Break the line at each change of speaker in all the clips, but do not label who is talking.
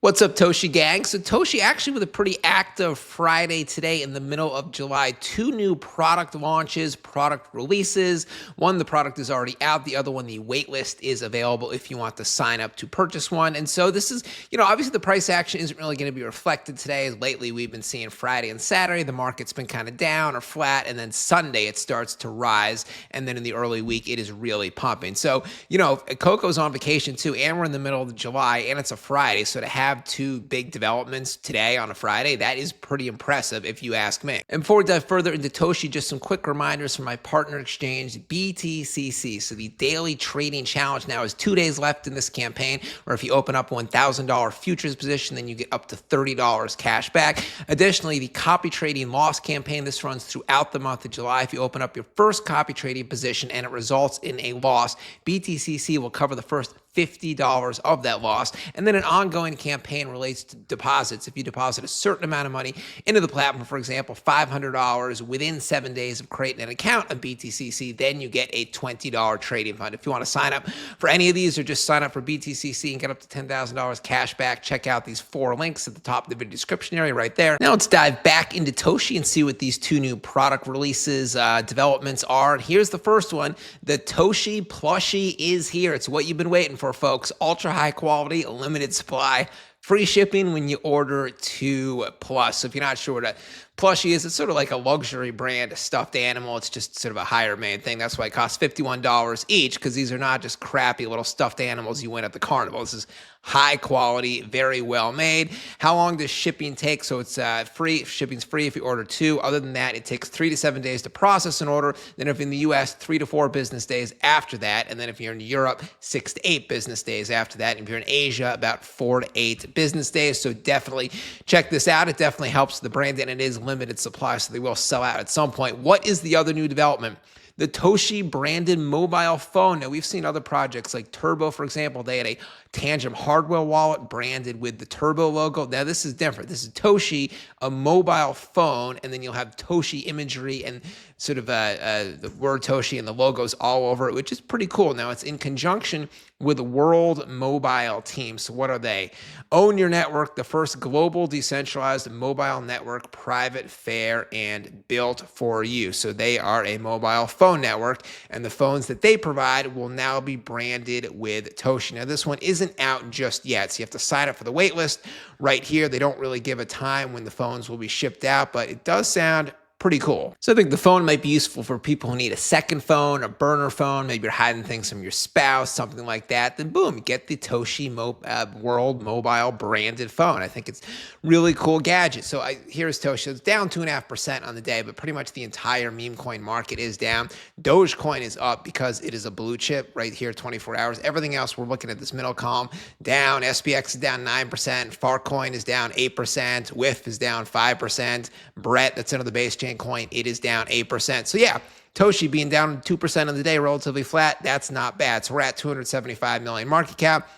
What's up, Toshi gang? So Toshi actually with a pretty active Friday today in the middle of July. Two new product launches, product releases. One, the product is already out. The other one, the waitlist is available if you want to sign up to purchase one. And so this is, obviously the price action isn't really going to be reflected today. Lately, we've been seeing Friday and Saturday, the market's been kind of down or flat. And then Sunday, it starts to rise. And then in the early week, it is really pumping. So, Coco's on vacation too, and we're in the middle of July, and it's a Friday. So to have two big developments today on a Friday, that is pretty impressive if you ask me. And before we dive further into Toshi, just some quick reminders from my partner exchange, BTCC. So the daily trading challenge now is 2 days left in this campaign, where if you open up $1,000 futures position, then you get up to $30 cash back. Additionally, the copy trading loss campaign, this runs throughout the month of July. If you open up your first copy trading position and it results in a loss, BTCC will cover the first $50 of that loss. And then an ongoing campaign relates to deposits. If you deposit a certain amount of money into the platform, for example, $500 within 7 days of creating an account on BTCC, then you get a $20 trading fund. If you want to sign up for any of these or just sign up for BTCC and get up to $10,000 cash back, check out these 4 links at the top of the video description area right there. Now let's dive back into Toshi and see what these two new product releases, developments are. And here's the first one. The Toshi plushie is here. It's what you've been waiting for, folks. Ultra high quality, limited supply, free shipping when you order 2+. So if you're not sure what a plushie is, it's sort of like a luxury brand, a stuffed animal. It's just sort of a higher made thing. That's why it costs $51 each, because these are not just crappy little stuffed animals you win at the carnival. This is high quality, very well made. How long does shipping take? So it's free. Shipping's free if you order 2. Other than that, it takes 3 to 7 days to process an order. Then if in the US, 3 to 4 business days after that. And then if you're in Europe, 6 to 8 business days after that. And if you're in Asia, about 4 to 8 business days. So definitely check this out. It definitely helps the brand, and it is limited supply, so they will sell out at some point. What is the other new development? The Toshi branded mobile phone. Now, we've seen other projects like Turbo, for example. They had a Tangent hardware wallet branded with the Turbo logo. Now, this is different. This is Toshi, a mobile phone, and then you'll have Toshi imagery and sort of the word Toshi and the logos all over it, which is pretty cool. Now, it's in conjunction with the World Mobile Team. So what are they? Own Your Network, the first global decentralized mobile network, private, fair, and built for you. So they are a mobile phone network, and the phones that they provide will now be branded with Toshi. Now, this one isn't out just yet, so you have to sign up for the wait list right here. They don't really give a time when the phones will be shipped out, but it does sound pretty cool. So I think the phone might be useful for people who need a second phone, a burner phone. Maybe you're hiding things from your spouse, something like that. Then boom, get the Toshi World Mobile branded phone. I think it's really cool gadget. So here's Toshi. It's down 2.5% on the day, but pretty much the entire meme coin market is down. Dogecoin is up because it is a blue chip right here, 24 hours. Everything else, we're looking at this middle column, down. SPX is down 9%. Farcoin is down 8%. WIF is down 5%. Brett, that's another base chain coin, it is down 8%. So yeah, Toshi being down 2% on the day, relatively flat, that's not bad. So we're at 275 million market cap.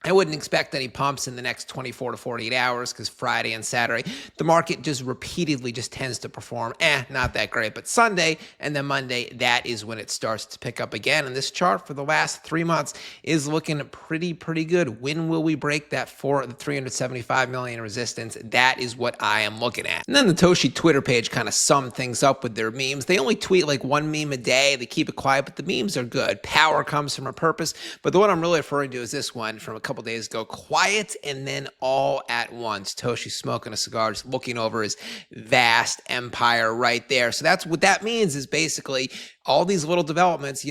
I wouldn't expect any pumps in the next 24 to 48 hours because Friday and Saturday, the market just repeatedly just tends to perform, not that great. But Sunday and then Monday, that is when it starts to pick up again. And this chart for the last 3 months is looking pretty good. When will we break that for the 375 million resistance? That is what I am looking at. And then the Toshi Twitter page kind of summed things up with their memes. They only tweet like 1 meme a day. They keep it quiet, but the memes are good. Power comes from a purpose. But the one I'm really referring to is this one from a couple days ago. Quiet and then all at once. Toshi smoking a cigar, just looking over his vast empire right there. So that's what that means, is basically all these little developments,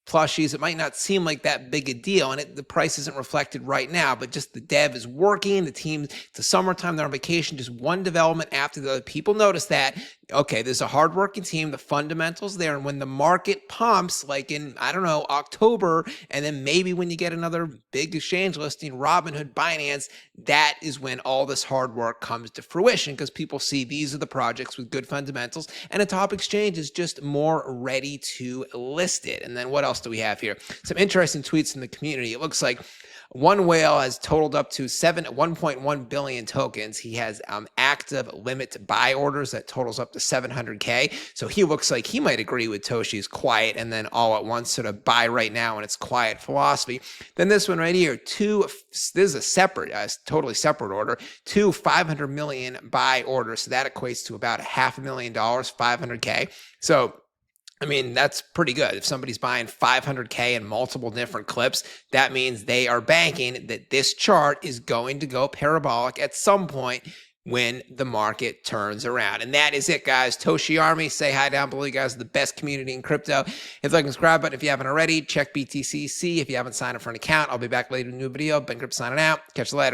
plushies, it might not seem like that big a deal, and the price isn't reflected right now, but just the dev is working, the team, it's summertime, they're on vacation, just one development after the other. People notice that, okay, there's a hardworking team, the fundamentals there, and when the market pumps, like in, I don't know, October, and then maybe when you get another big exchange listing, Robinhood, Binance, that is when all this hard work comes to fruition, because people see these are the projects with good fundamentals, and a top exchange is just more ready to list it. And then what else do we have here? Some interesting tweets in the community. It looks like one whale has totaled up to 1.1 billion tokens. He has active limit to buy orders that totals up to 700K. So he looks like he might agree with Toshi's quiet and then all at once sort of buy right now and it's quiet philosophy. Then this one right here, this is a separate, totally separate order, 500 million buy orders. So that equates to about $500,000, 500K. So I mean, that's pretty good. If somebody's buying 500K in multiple different clips, that means they are banking that this chart is going to go parabolic at some point when the market turns around. And that is it, guys. Toshi Army, say hi down below. You guys are the best community in crypto. Hit the like and subscribe button if you haven't already. Check BTCC if you haven't signed up for an account. I'll be back later with a new video. Ben Crypto signing out. Catch you later.